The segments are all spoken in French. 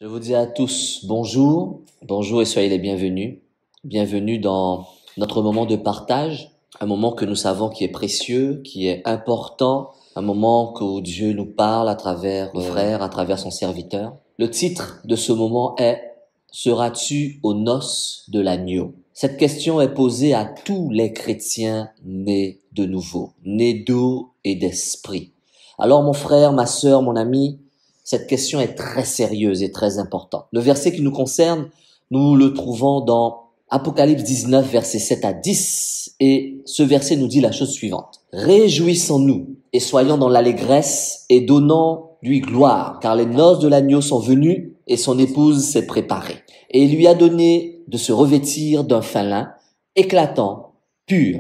Je vous dis à tous bonjour, bonjour et soyez les bienvenus. Bienvenue dans notre moment de partage, un moment que nous savons qui est précieux, qui est important, un moment où Dieu nous parle à travers nos frères, à travers son serviteur. Le titre de ce moment est « Seras-tu aux noces de l'agneau ?» Cette question est posée à tous les chrétiens nés de nouveau, nés d'eau et d'esprit. Alors mon frère, ma sœur, mon ami, cette question est très sérieuse et très importante. Le verset qui nous concerne, nous le trouvons dans Apocalypse 19, versets 7 à 10. Et ce verset nous dit la chose suivante. « Réjouissons-nous et soyons dans l'allégresse et donnons-lui gloire, car les noces de l'agneau sont venues et son épouse s'est préparée. Et il lui a donné de se revêtir d'un fin lin éclatant, pur,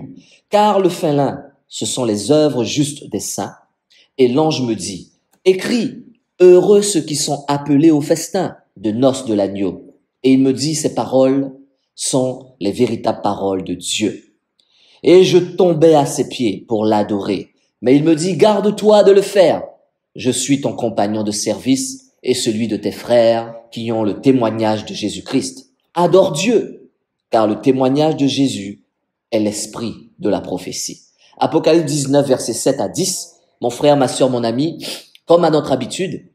car le fin lin, ce sont les œuvres justes des saints. Et l'ange me dit, écris, heureux ceux qui sont appelés au festin de noces de l'agneau. Et il me dit, ces paroles sont les véritables paroles de Dieu. Et je tombais à ses pieds pour l'adorer. Mais il me dit, garde-toi de le faire. Je suis ton compagnon de service et celui de tes frères qui ont le témoignage de Jésus-Christ. Adore Dieu, car le témoignage de Jésus est l'esprit de la prophétie. Apocalypse 19, versets 7 à 10. Mon frère, ma sœur, mon ami, comme à notre habitude,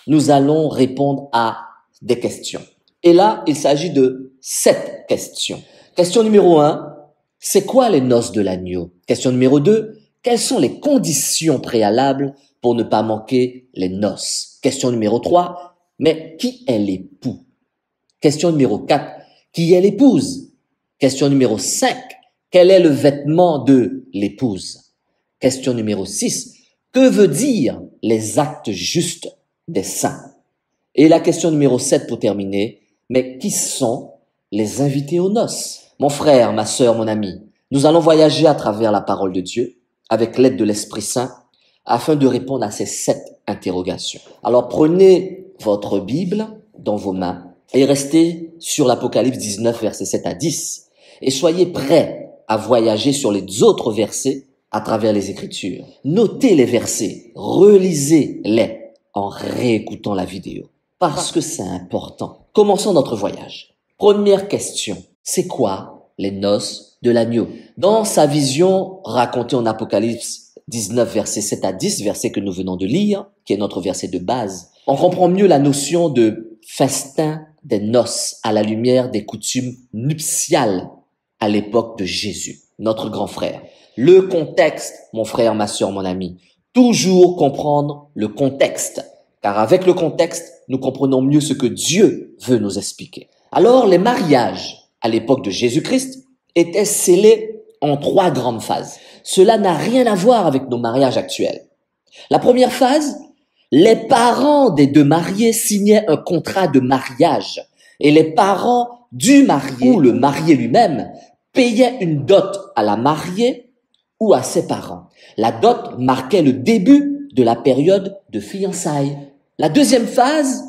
nous allons répondre à des questions. Et là, il s'agit de 7 questions. Question numéro 1, c'est quoi les noces de l'agneau? Question numéro 2, quelles sont les conditions préalables pour ne pas manquer les noces? Question numéro 3, mais qui est l'époux? Question numéro 4, qui est l'épouse? Question numéro 5, quel est le vêtement de l'épouse? Question numéro 6, que veut dire les actes justes des saints? Et la question numéro 7 pour terminer, mais qui sont les invités aux noces? Mon frère, ma sœur, mon ami, nous allons voyager à travers la parole de Dieu avec l'aide de l'Esprit Saint afin de répondre à ces 7 interrogations. Alors prenez votre Bible dans vos mains et restez sur l'Apocalypse 19, versets 7 à 10 et soyez prêts à voyager sur les autres versets à travers les Écritures. Notez les versets, relisez-les en réécoutant la vidéo, parce que c'est important. Commençons notre voyage. Première question, c'est quoi les noces de l'agneau? Dans sa vision racontée en Apocalypse 19, versets 7 à 10, verset que nous venons de lire, qui est notre verset de base, on comprend mieux la notion de festin des noces à la lumière des coutumes nuptiales à l'époque de Jésus, notre grand frère. Le contexte, mon frère, ma sœur, mon ami, toujours comprendre le contexte, car avec le contexte, nous comprenons mieux ce que Dieu veut nous expliquer. Alors, les mariages à l'époque de Jésus-Christ étaient scellés en 3 grandes phases. Cela n'a rien à voir avec nos mariages actuels. La première phase, les parents des 2 mariés signaient un contrat de mariage et les parents du marié ou le marié lui-même payaient une dot à la mariée ou à ses parents. La dot marquait le début de la période de fiançailles. La deuxième phase,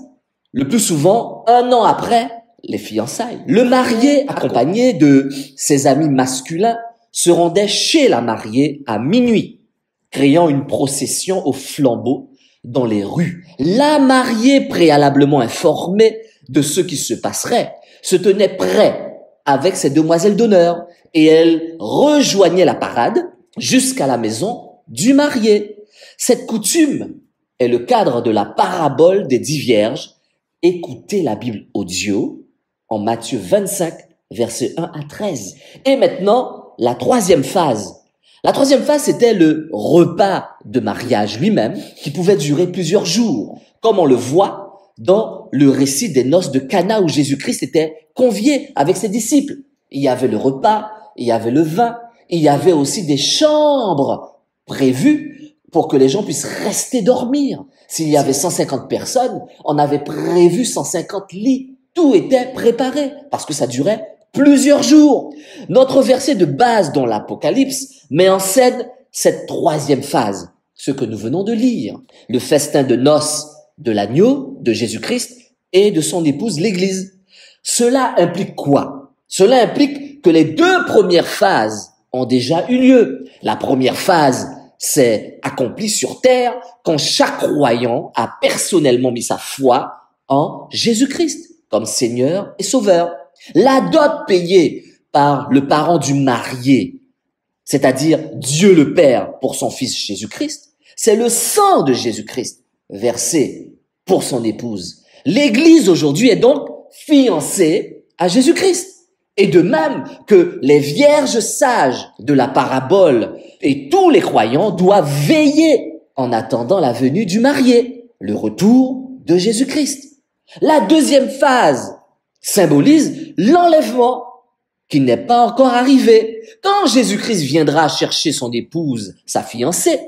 le plus souvent 1 an après les fiançailles, le marié, accompagné de ses amis masculins, se rendait chez la mariée à minuit, créant une procession au flambeau dans les rues. La mariée, préalablement informée de ce qui se passerait, se tenait prêt avec ses demoiselles d'honneur et elle rejoignait la parade jusqu'à la maison du marié. Cette coutume est le cadre de la parabole des 10 vierges. Écoutez la Bible audio en Matthieu 25, versets 1 à 13. Et maintenant, la troisième phase. La troisième phase, c'était le repas de mariage lui-même, qui pouvait durer plusieurs jours, comme on le voit dans le récit des noces de Cana où Jésus-Christ était convié avec ses disciples. Il y avait le repas, il y avait le vin, il y avait aussi des chambres prévues pour que les gens puissent rester dormir. S'il y avait 150 personnes, on avait prévu 150 lits. Tout était préparé parce que ça durait plusieurs jours. Notre verset de base dans l'Apocalypse met en scène cette troisième phase, ce que nous venons de lire. Le festin de noces de l'agneau, de Jésus-Christ et de son épouse, l'Église. Cela implique quoi? Cela implique que les 2 premières phases ont déjà eu lieu. La première phase s'est accomplie sur terre quand chaque croyant a personnellement mis sa foi en Jésus-Christ comme Seigneur et Sauveur. La dot payée par le parent du marié, c'est-à-dire Dieu le Père pour son fils Jésus-Christ, c'est le sang de Jésus-Christ versé pour son épouse. L'Église aujourd'hui est donc fiancée à Jésus-Christ. Et de même que les vierges sages de la parabole et tous les croyants doivent veiller en attendant la venue du marié, le retour de Jésus-Christ. La deuxième phase symbolise l'enlèvement qui n'est pas encore arrivé. Quand Jésus-Christ viendra chercher son épouse, sa fiancée,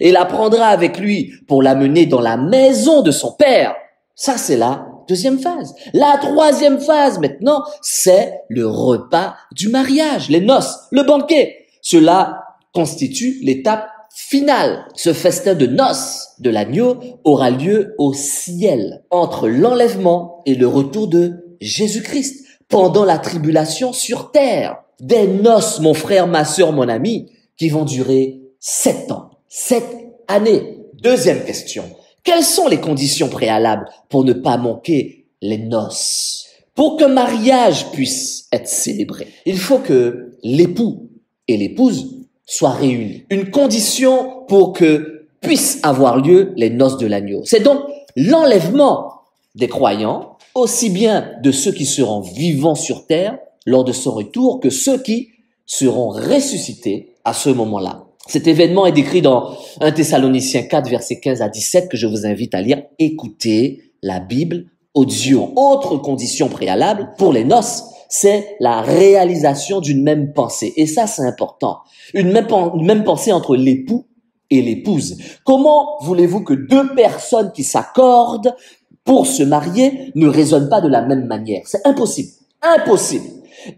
et la prendra avec lui pour l'amener dans la maison de son père, ça c'est la deuxième phase. La troisième phase maintenant, c'est le repas du mariage, les noces, le banquet. Cela constitue l'étape finale. Ce festin de noces de l'agneau aura lieu au ciel, entre l'enlèvement et le retour de Jésus-Christ, pendant la tribulation sur terre. Des noces, mon frère, ma sœur, mon ami, qui vont durer 7 ans, 7 années. Deuxième question. Quelles sont les conditions préalables pour ne pas manquer les noces? Pour qu'un mariage puisse être célébré, il faut que l'époux et l'épouse soient réunis. Une condition pour que puissent avoir lieu les noces de l'agneau. C'est donc l'enlèvement des croyants, aussi bien de ceux qui seront vivants sur terre lors de son retour que ceux qui seront ressuscités à ce moment-là. Cet événement est décrit dans 1 Thessaloniciens 4, versets 15 à 17, que je vous invite à lire. Écoutez la Bible audio. Autre condition préalable pour les noces, c'est la réalisation d'une même pensée. Et ça, c'est important. Une même pensée entre l'époux et l'épouse. Comment voulez-vous que deux personnes qui s'accordent pour se marier ne raisonnent pas de la même manière? C'est impossible. Impossible.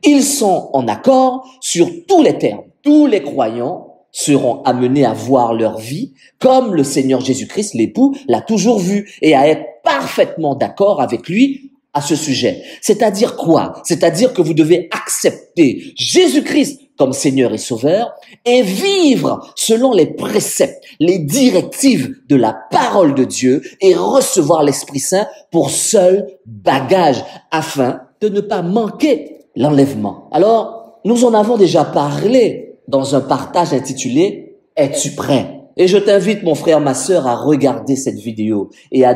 Ils sont en accord sur tous les termes. Tous les croyants seront amenés à voir leur vie comme le Seigneur Jésus-Christ, l'époux, l'a toujours vu et à être parfaitement d'accord avec lui à ce sujet. C'est-à-dire quoi? C'est-à-dire que vous devez accepter Jésus-Christ comme Seigneur et Sauveur et vivre selon les préceptes, les directives de la parole de Dieu et recevoir l'Esprit Saint pour seul bagage afin de ne pas manquer l'enlèvement. Alors, nous en avons déjà parlé dans un partage intitulé « Es-tu prêt ?» Et je t'invite, mon frère, ma sœur, à regarder cette vidéo et à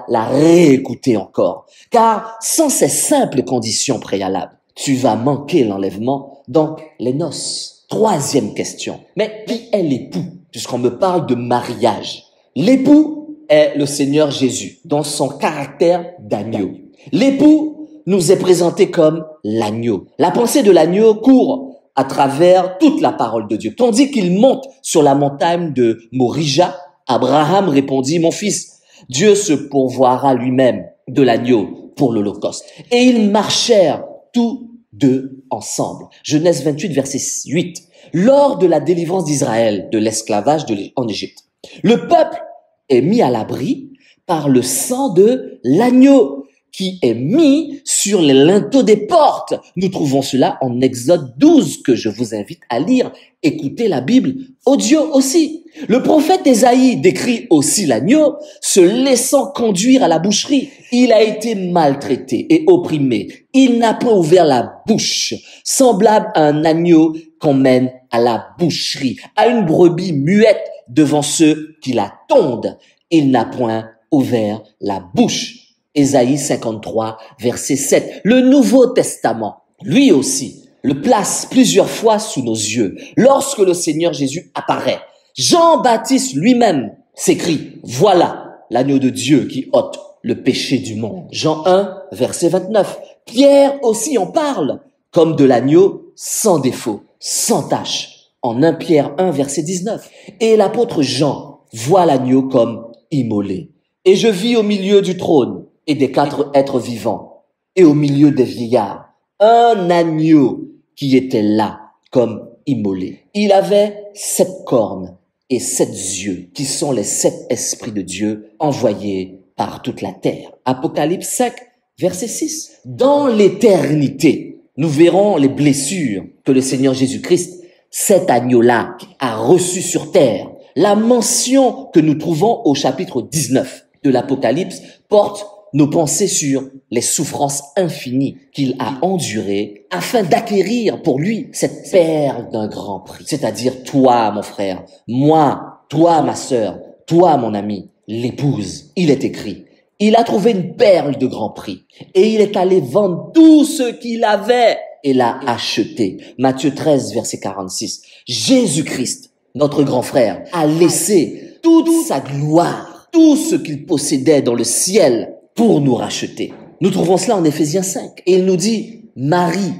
la réécouter encore. Car sans ces simples conditions préalables, tu vas manquer l'enlèvement, donc les noces. Troisième question. Mais qui est l'époux? Puisqu'on me parle de mariage. L'époux est le Seigneur Jésus, dans son caractère d'agneau. L'époux nous est présenté comme l'agneau. La pensée de l'agneau court à travers toute la parole de Dieu. Tandis qu'il monte sur la montagne de Morija, Abraham répondit, « Mon fils, Dieu se pourvoira lui-même de l'agneau pour l'Holocauste. » Et ils marchèrent tous deux ensemble. Genèse 28, verset 8. Lors de la délivrance d'Israël de l'esclavage en Égypte, le peuple est mis à l'abri par le sang de l'agneau qui est mis sur les linteaux des portes. Nous trouvons cela en Exode 12, que je vous invite à lire. Écoutez la Bible audio aussi. Le prophète Ésaïe décrit aussi l'agneau se laissant conduire à la boucherie. Il a été maltraité et opprimé. Il n'a pas ouvert la bouche, semblable à un agneau qu'on mène à la boucherie, à une brebis muette devant ceux qui la tondent. Il n'a point ouvert la bouche. Ésaïe 53, verset 7. Le Nouveau Testament, lui aussi, le place plusieurs fois sous nos yeux. Lorsque le Seigneur Jésus apparaît, Jean-Baptiste lui-même s'écrie, « Voilà l'agneau de Dieu qui ôte le péché du monde. » Jean 1, verset 29. Pierre aussi en parle, comme de l'agneau sans défaut, sans tache, en 1 Pierre 1, verset 19. Et l'apôtre Jean voit l'agneau comme immolé. Et je vis au milieu du trône et des 4 êtres vivants, et au milieu des vieillards, un agneau qui était là comme immolé. Il avait 7 cornes et 7 yeux, qui sont les 7 esprits de Dieu envoyés par toute la terre. Apocalypse 5, verset 6. Dans l'éternité, nous verrons les blessures que le Seigneur Jésus-Christ, cet agneau-là, a reçues sur terre. La mention que nous trouvons au chapitre 19 de l'Apocalypse porte nos pensées sur les souffrances infinies qu'il a endurées afin d'acquérir pour lui cette perle d'un grand prix. C'est-à-dire toi, mon frère, moi, toi, ma sœur, toi, mon ami, l'épouse. Il est écrit, il a trouvé une perle de grand prix et il est allé vendre tout ce qu'il avait et l'a acheté. Matthieu 13, verset 46. Jésus-Christ, notre grand frère, a laissé toute sa gloire, tout ce qu'il possédait dans le ciel pour nous racheter. Nous trouvons cela en Éphésiens 5. Et il nous dit, Marie,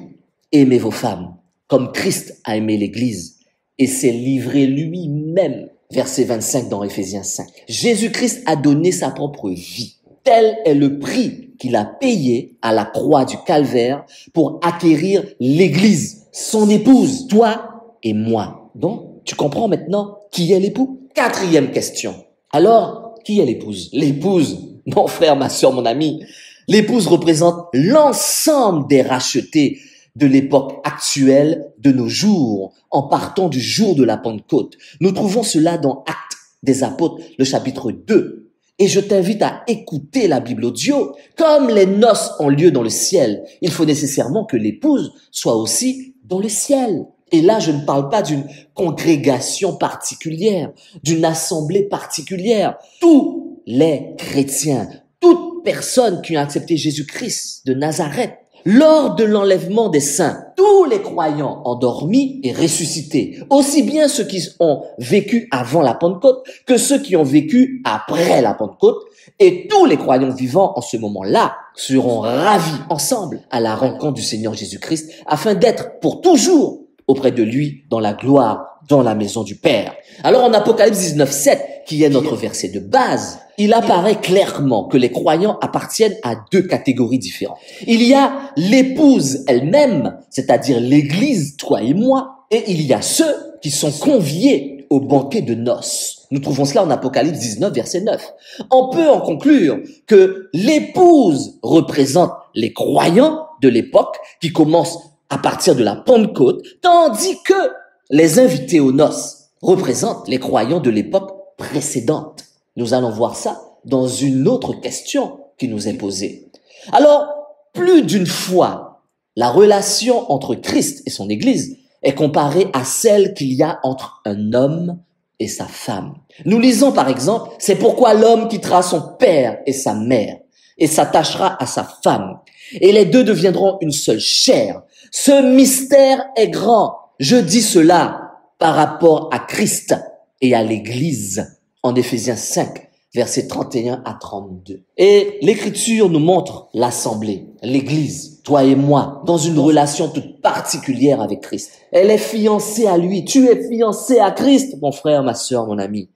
aimez vos femmes, comme Christ a aimé l'Église et s'est livré lui-même. Verset 25 dans Éphésiens 5. Jésus-Christ a donné sa propre vie. Tel est le prix qu'il a payé à la croix du Calvaire pour acquérir l'Église, son épouse, toi et moi. Donc, tu comprends maintenant qui est l'époux? Quatrième question. Alors, qui est l'épouse? L'épouse, mon frère, ma sœur, mon ami, l'épouse représente l'ensemble des rachetés de l'époque actuelle de nos jours, en partant du jour de la Pentecôte. Nous trouvons cela dans Actes des Apôtres, le chapitre 2. Et je t'invite à écouter la Bible audio. Comme les noces ont lieu dans le ciel, il faut nécessairement que l'épouse soit aussi dans le ciel. Et là, je ne parle pas d'une congrégation particulière, d'une assemblée particulière. Tous les chrétiens, toute personne qui a accepté Jésus-Christ de Nazareth, lors de l'enlèvement des saints, tous les croyants endormis et ressuscités, aussi bien ceux qui ont vécu avant la Pentecôte que ceux qui ont vécu après la Pentecôte, et tous les croyants vivants en ce moment-là seront ravis ensemble à la rencontre du Seigneur Jésus-Christ afin d'être pour toujours auprès de lui dans la gloire, dans la maison du Père. Alors en Apocalypse 19, 7, qui est notre verset de base, il apparaît clairement que les croyants appartiennent à deux catégories différentes. Il y a l'épouse elle-même, c'est-à-dire l'Église, toi et moi, et il y a ceux qui sont conviés au banquet de noces. Nous trouvons cela en Apocalypse 19, verset 9. On peut en conclure que l'épouse représente les croyants de l'époque qui commencent à partir de la Pentecôte, tandis que les invités aux noces représentent les croyants de l'époque précédente. Nous allons voir ça dans une autre question qui nous est posée. Alors, plus d'une fois, la relation entre Christ et son Église est comparée à celle qu'il y a entre un homme et sa femme. Nous lisons par exemple, c'est pourquoi l'homme quittera son père et sa mère et s'attachera à sa femme, et les deux deviendront une seule chair. Ce mystère est grand. Je dis cela par rapport à Christ et à l'Église en Éphésiens 5, versets 31 à 32. Et l'Écriture nous montre l'assemblée, l'Église, toi et moi, dans une relation toute particulière avec Christ. Elle est fiancée à lui. Tu es fiancé à Christ, mon frère, ma sœur, mon ami.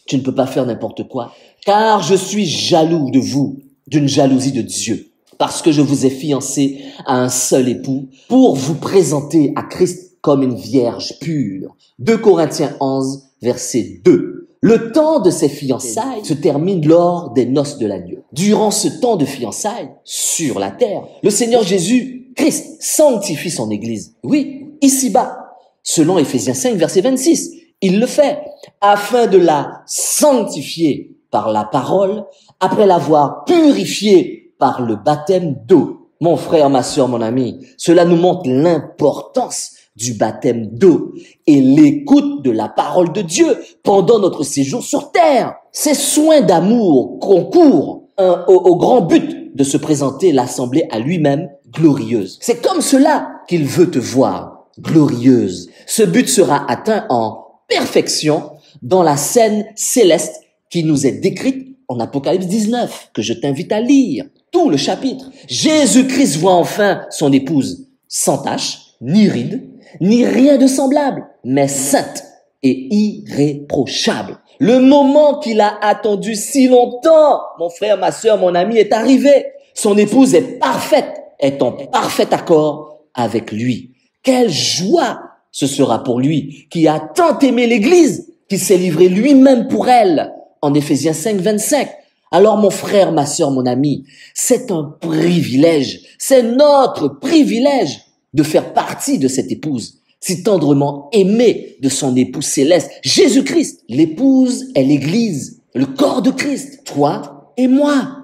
Tu ne peux pas faire n'importe quoi, car je suis jaloux de vous, d'une jalousie de Dieu, parce que je vous ai fiancé à un seul époux pour vous présenter à Christ comme une vierge pure. 2 Corinthiens 11, verset 2. Le temps de ces fiançailles se termine lors des noces de l'agneau. Durant ce temps de fiançailles, sur la terre, le Seigneur Jésus-Christ sanctifie son Église. Oui, ici-bas, selon Éphésiens 5, verset 26, il le fait afin de la sanctifier par la parole, après l'avoir purifiée par le baptême d'eau. Mon frère, ma sœur, mon ami, cela nous montre l'importance du baptême d'eau et l'écoute de la parole de Dieu pendant notre séjour sur terre. Ces soins d'amour concourent au grand but de se présenter l'assemblée à lui-même glorieuse. C'est comme cela qu'il veut te voir, glorieuse. Ce but sera atteint en perfection dans la scène céleste qui nous est décrite en Apocalypse 19, que je t'invite à lire, tout le chapitre. Jésus-Christ voit enfin son épouse sans tache, ni ride, ni rien de semblable, mais sainte et irréprochable. Le moment qu'il a attendu si longtemps, mon frère, ma sœur, mon ami, est arrivé. Son épouse est parfaite, est en parfait accord avec lui. Quelle joie ce sera pour lui qui a tant aimé l'Église, qui s'est livré lui-même pour elle, en Éphésiens 5, 25. Alors mon frère, ma sœur, mon ami, c'est un privilège, c'est notre privilège de faire partie de cette épouse, si tendrement aimée de son époux céleste, Jésus-Christ. L'épouse est l'Église, le corps de Christ, toi et moi.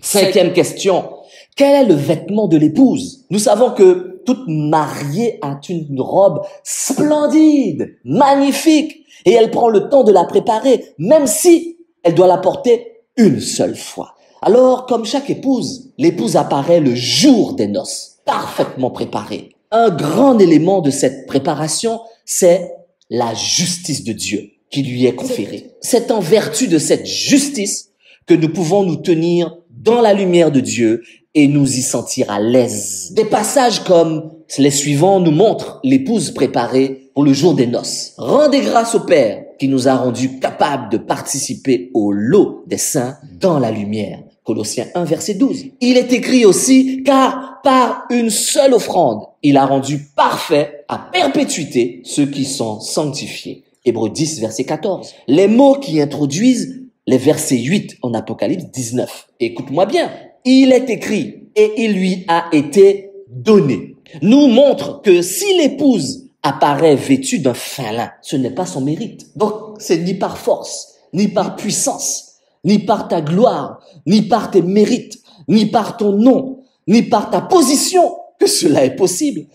Cinquième question. Quel est le vêtement de l'épouse? Nous savons que toute mariée a une robe splendide, magnifique, et elle prend le temps de la préparer, même si elle doit la porter une seule fois. Alors, comme chaque épouse, l'épouse apparaît le jour des noces, parfaitement préparée. Un grand élément de cette préparation, c'est la justice de Dieu qui lui est conférée. C'est en vertu de cette justice que nous pouvons nous tenir dans la lumière de Dieu et nous y sentir à l'aise. Des passages comme les suivants nous montrent l'épouse préparée pour le jour des noces. Rendez grâce au Père qui nous a rendus capables de participer au lot des saints dans la lumière. Colossiens 1, verset 12. Il est écrit aussi, car par une seule offrande, il a rendu parfait à perpétuité ceux qui sont sanctifiés. Hébreux 10, verset 14. Les mots qui introduisent les versets 8 en Apocalypse 19. Écoute-moi bien. Il est écrit et il lui a été donné. Nous montre que si l'épouse apparaît vêtue d'un fin lin, ce n'est pas son mérite. Donc, c'est ni par force, ni par puissance, ni par ta gloire, ni par tes mérites, ni par ton nom, ni par ta position que cela est possible.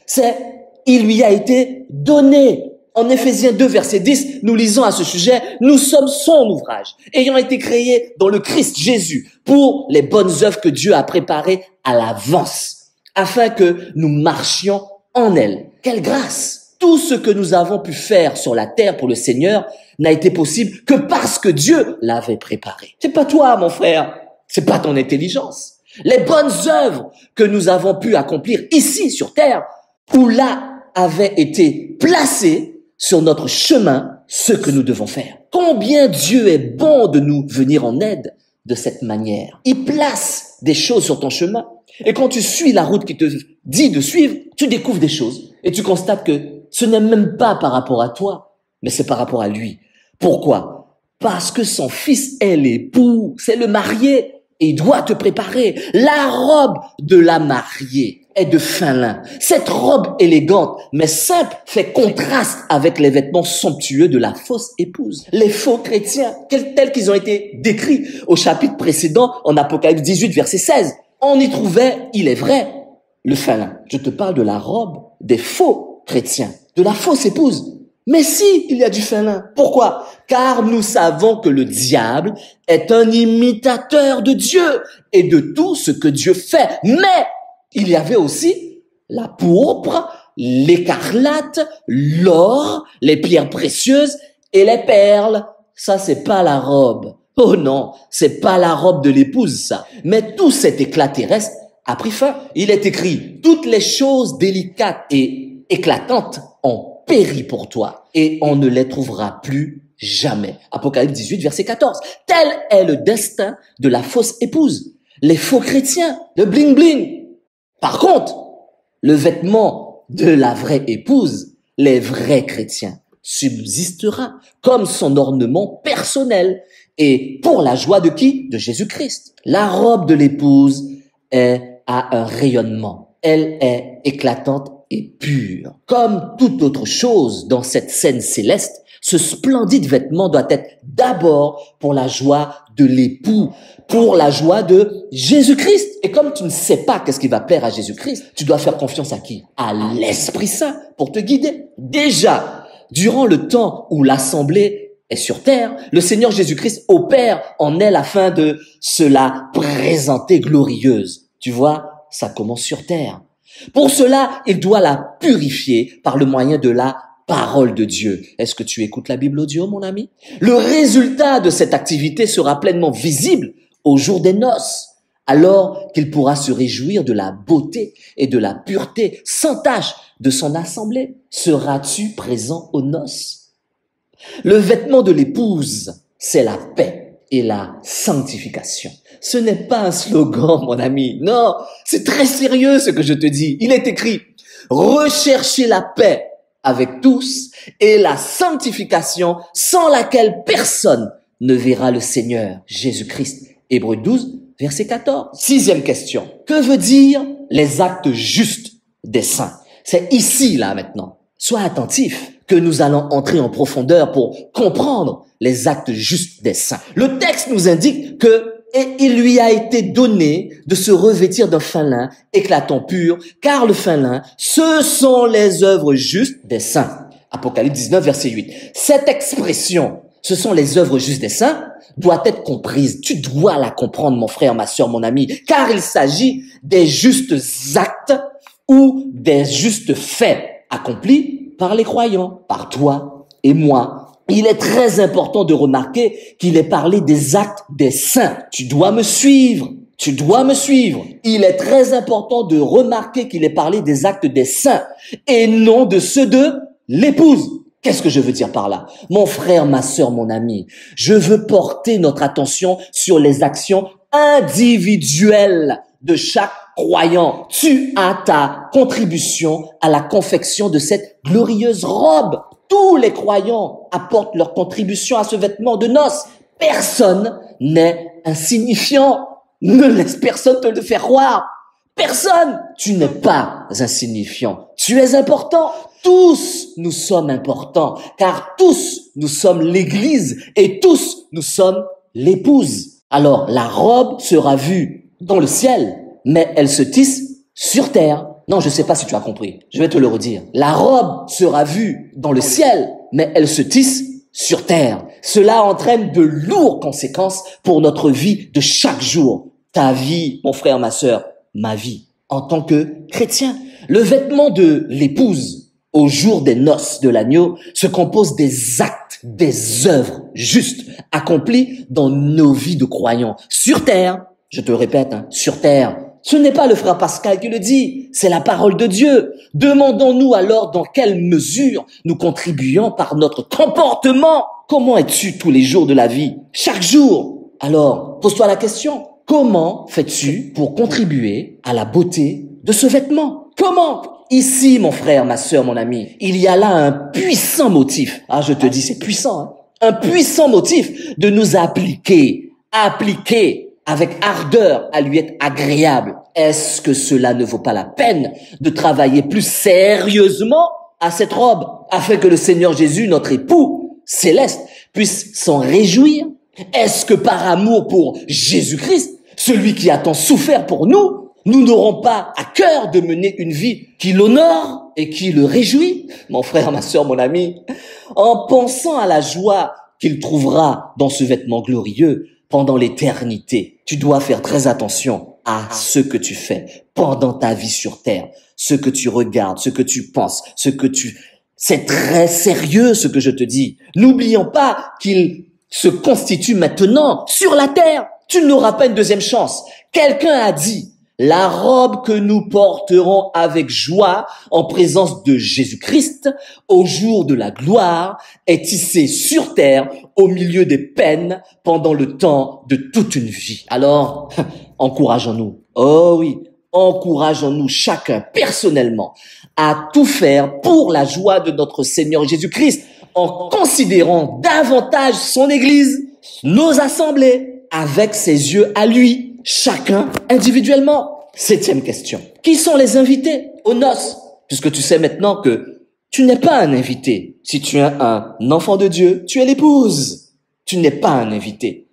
Il lui a été donné. En Éphésiens 2, verset 10, nous lisons à ce sujet, nous sommes son ouvrage, ayant été créés dans le Christ Jésus pour les bonnes œuvres que Dieu a préparées à l'avance, afin que nous marchions en elles. Quelle grâce! Tout ce que nous avons pu faire sur la terre pour le Seigneur n'a été possible que parce que Dieu l'avait préparé. C'est pas toi, mon frère. C'est pas ton intelligence. Les bonnes œuvres que nous avons pu accomplir ici sur terre, où là avaient été placées sur notre chemin ce que nous devons faire. Combien Dieu est bon de nous venir en aide de cette manière. Il place des choses sur ton chemin. Et quand tu suis la route qu'il te dit de suivre, tu découvres des choses. Et tu constates que ce n'est même pas par rapport à toi, mais c'est par rapport à lui. Pourquoi? Parce que son fils est l'époux, c'est le marié. Et il doit te préparer. La robe de la mariée est de fin lin. Cette robe élégante, mais simple, fait contraste avec les vêtements somptueux de la fausse épouse. Les faux chrétiens, tels qu'ils ont été décrits au chapitre précédent, en Apocalypse 18, verset 16. On y trouvait, il est vrai, le fin lin. Je te parle de la robe des faux chrétiens, de la fausse épouse. Mais si, il y a du fin lin. Pourquoi? Car nous savons que le diable est un imitateur de Dieu et de tout ce que Dieu fait. Mais il y avait aussi la pourpre, l'écarlate, l'or, les pierres précieuses et les perles. Ça, c'est pas la robe. Oh non, c'est pas la robe de l'épouse, ça. Mais tout cet éclat terrestre a pris fin. Il est écrit, toutes les choses délicates et éclatantes ont péri pour toi et on ne les trouvera plus jamais. Apocalypse 18, verset 14. Tel est le destin de la fausse épouse. Les faux chrétiens, le bling-bling. Par contre, le vêtement de la vraie épouse, les vrais chrétiens, subsistera comme son ornement personnel et pour la joie de qui? De Jésus-Christ. La robe de l'épouse a un rayonnement. Elle est éclatante et pure. Comme toute autre chose dans cette scène céleste, ce splendide vêtement doit être d'abord pour la joie de l'époux, pour la joie de Jésus-Christ. Et comme tu ne sais pas qu'est-ce qui va plaire à Jésus-Christ, tu dois faire confiance à qui? À l'Esprit Saint pour te guider. Déjà, durant le temps où l'assemblée est sur terre, le Seigneur Jésus-Christ opère en elle afin de se la présenter glorieuse. Tu vois, ça commence sur terre. Pour cela, il doit la purifier par le moyen de la parole de Dieu. Est-ce que tu écoutes la Bible audio, mon ami? Le résultat de cette activité sera pleinement visible au jour des noces, alors qu'il pourra se réjouir de la beauté et de la pureté sans tache de son assemblée. Seras-tu présent aux noces? Le vêtement de l'épouse, c'est la paix et la sanctification. Ce n'est pas un slogan, mon ami. Non, c'est très sérieux ce que je te dis. Il est écrit, recherchez la paix avec tous et la sanctification sans laquelle personne ne verra le Seigneur Jésus-Christ. Hébreux 12, verset 14. Sixième question. Que veut dire les actes justes des saints? C'est ici, là, maintenant. Sois attentif que nous allons entrer en profondeur pour comprendre les actes justes des saints. Le texte nous indique que Et il lui a été donné de se revêtir d'un fin lin éclatant pur, car le fin lin, ce sont les œuvres justes des saints. Apocalypse 19, verset 8. Cette expression, ce sont les œuvres justes des saints, doit être comprise. Tu dois la comprendre, mon frère, ma sœur, mon ami, car il s'agit des justes actes ou des justes faits accomplis par les croyants, par toi et moi. Il est très important de remarquer qu'il est parlé des actes des saints. Tu dois me suivre. Tu dois me suivre. Il est très important de remarquer qu'il est parlé des actes des saints et non de ceux de l'épouse. Qu'est-ce que je veux dire par là? Mon frère, ma sœur, mon ami, je veux porter notre attention sur les actions individuelles de chaque croyant. Tu as ta contribution à la confection de cette glorieuse robe. Tous les croyants apportent leur contribution à ce vêtement de noces. Personne n'est insignifiant. Ne laisse personne te le faire croire. Personne. Tu n'es pas insignifiant. Tu es important. Tous nous sommes importants, car tous nous sommes l'Église et tous nous sommes l'épouse. Alors, la robe sera vue dans le ciel, mais elle se tisse sur terre. Non, je ne sais pas si tu as compris. Je vais te le redire. La robe sera vue dans le ciel, mais elle se tisse sur terre. Cela entraîne de lourdes conséquences pour notre vie de chaque jour. Ta vie, mon frère, ma sœur, ma vie, en tant que chrétien. Le vêtement de l'épouse au jour des noces de l'agneau se compose des actes, des œuvres justes accomplies dans nos vies de croyants. Sur terre, je te le répète, sur terre. Ce n'est pas le frère Pascal qui le dit, c'est la parole de Dieu. Demandons-nous alors dans quelle mesure nous contribuons par notre comportement. Comment es-tu tous les jours de la vie? Chaque jour. Alors, pose-toi la question. Comment fais-tu pour contribuer à la beauté de ce vêtement? Comment? Ici, mon frère, ma sœur, mon ami, il y a là un puissant motif. Ah, je te dis, c'est puissant, hein? Un puissant motif de nous appliquer avec ardeur à lui être agréable. Est-ce que cela ne vaut pas la peine de travailler plus sérieusement à cette robe afin que le Seigneur Jésus, notre époux céleste, puisse s'en réjouir? Est-ce que par amour pour Jésus-Christ, celui qui a tant souffert pour nous, nous n'aurons pas à cœur de mener une vie qui l'honore et qui le réjouit? Mon frère, ma sœur, mon ami, en pensant à la joie qu'il trouvera dans ce vêtement glorieux pendant l'éternité, tu dois faire très attention à ce que tu fais pendant ta vie sur terre, ce que tu regardes, ce que tu penses, c'est très sérieux ce que je te dis. N'oublions pas qu'il se constitue maintenant sur la terre. Tu n'auras pas une deuxième chance. Quelqu'un a dit: la robe que nous porterons avec joie en présence de Jésus-Christ au jour de la gloire est tissée sur terre au milieu des peines pendant le temps de toute une vie. Alors, encourageons-nous. Oh oui, encourageons-nous chacun personnellement à tout faire pour la joie de notre Seigneur Jésus-Christ en considérant davantage son Église, nos assemblées, avec ses yeux à lui, chacun individuellement. 7e question. Qui sont les invités aux noces? Puisque tu sais maintenant que tu n'es pas un invité. Si tu es un enfant de Dieu, tu es l'épouse. Tu n'es pas un invité.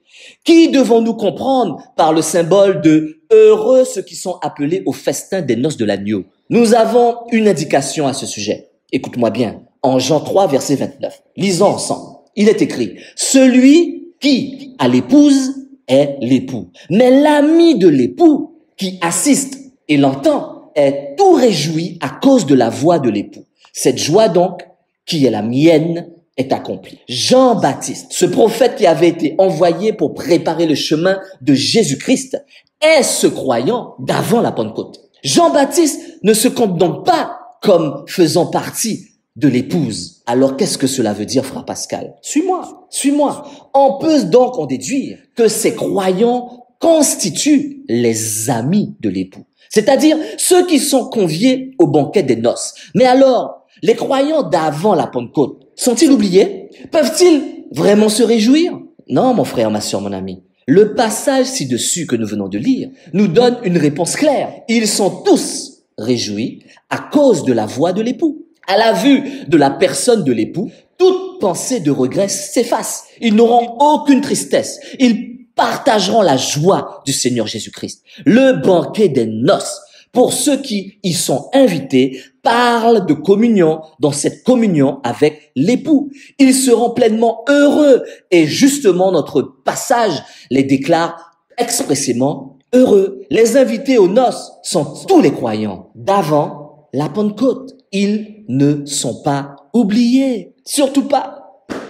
Qui devons-nous comprendre par le symbole de heureux ceux qui sont appelés au festin des noces de l'agneau? Nous avons une indication à ce sujet. Écoute-moi bien. En Jean 3, verset 29. Lisons ensemble. Il est écrit: celui qui a l'épouse est l'époux. Mais l'ami de l'époux qui assiste et l'entend est tout réjoui à cause de la voix de l'époux. Cette joie donc, qui est la mienne, est accomplie. Jean-Baptiste, ce prophète qui avait été envoyé pour préparer le chemin de Jésus-Christ, est ce croyant d'avant la Pentecôte. Jean-Baptiste ne se compte donc pas comme faisant partie de l'épouse. Alors, qu'est-ce que cela veut dire, frère Pascal? Suis-moi, suis-moi. On peut donc en déduire que ces croyants constituent les amis de l'époux, c'est-à-dire ceux qui sont conviés au banquet des noces. Mais alors, les croyants d'avant la Pentecôte, sont-ils oubliés? Peuvent-ils vraiment se réjouir? Non, mon frère, ma sœur, mon ami. Le passage ci-dessus que nous venons de lire nous donne une réponse claire. Ils sont tous réjouis à cause de la voix de l'époux. À la vue de la personne de l'époux, toute pensée de regret s'efface. Ils n'auront aucune tristesse. Ils partageront la joie du Seigneur Jésus-Christ. Le banquet des noces, pour ceux qui y sont invités, parle de communion dans cette communion avec l'époux. Ils seront pleinement heureux et justement notre passage les déclare expressément heureux. Les invités aux noces sont tous les croyants d'avant la Pentecôte. Ils ne sont pas oubliés, surtout pas.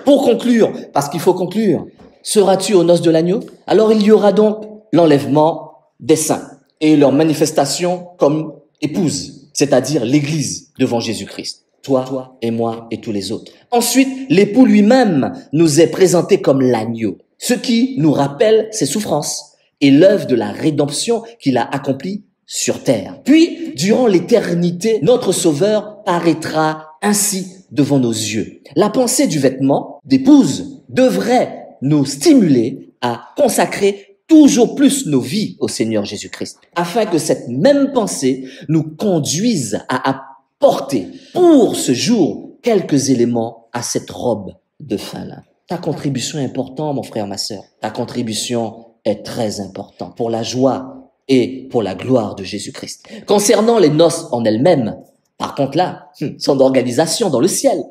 Pour conclure, parce qu'il faut conclure, seras-tu aux noces de l'agneau? Alors il y aura donc l'enlèvement des saints et leur manifestation comme épouse, c'est-à-dire l'Église devant Jésus-Christ. Toi et moi et tous les autres. Ensuite, l'époux lui-même nous est présenté comme l'agneau, ce qui nous rappelle ses souffrances et l'œuvre de la rédemption qu'il a accomplie sur terre. Puis, durant l'éternité, notre Sauveur paraîtra ainsi devant nos yeux. La pensée du vêtement d'épouse devrait nous stimuler à consacrer toujours plus nos vies au Seigneur Jésus-Christ, afin que cette même pensée nous conduise à apporter pour ce jour quelques éléments à cette robe de fin lin. Ta contribution est importante, mon frère, ma sœur. Ta contribution est très importante pour la joie et pour la gloire de Jésus-Christ. Concernant les noces en elles-mêmes, par contre là, son organisation dans le ciel,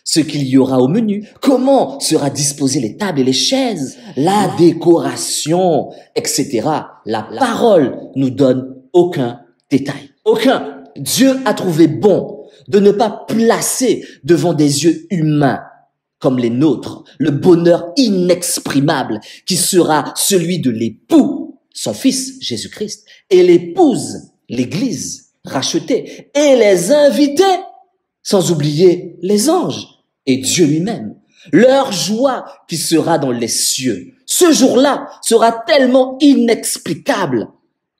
ce qu'il y aura au menu, comment sera disposées les tables et les chaises, la décoration, etc. La parole nous donne aucun détail. Aucun. Dieu a trouvé bon de ne pas placer devant des yeux humains comme les nôtres le bonheur inexprimable qui sera celui de l'époux, son fils Jésus-Christ, et l'épouse, l'Église rachetée, et les invités, sans oublier les anges et Dieu lui-même. Leur joie qui sera dans les cieux, ce jour-là sera tellement inexplicable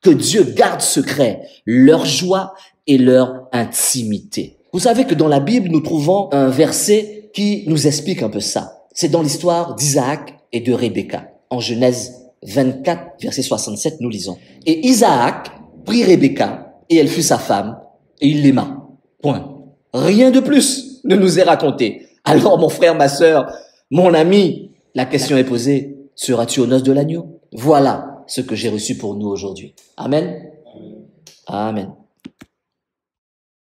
que Dieu garde secret leur joie et leur intimité. Vous savez que dans la Bible, nous trouvons un verset qui nous explique un peu ça. C'est dans l'histoire d'Isaac et de Rebecca. En Genèse 24, verset 67, nous lisons. Et Isaac prit Rebecca et elle fut sa femme et il l'aima. Point. Rien de plus ne nous est raconté. Alors, mon frère, ma sœur, mon ami, la question est posée. Seras-tu aux noces de l'agneau? Voilà ce que j'ai reçu pour nous aujourd'hui. Amen. Amen.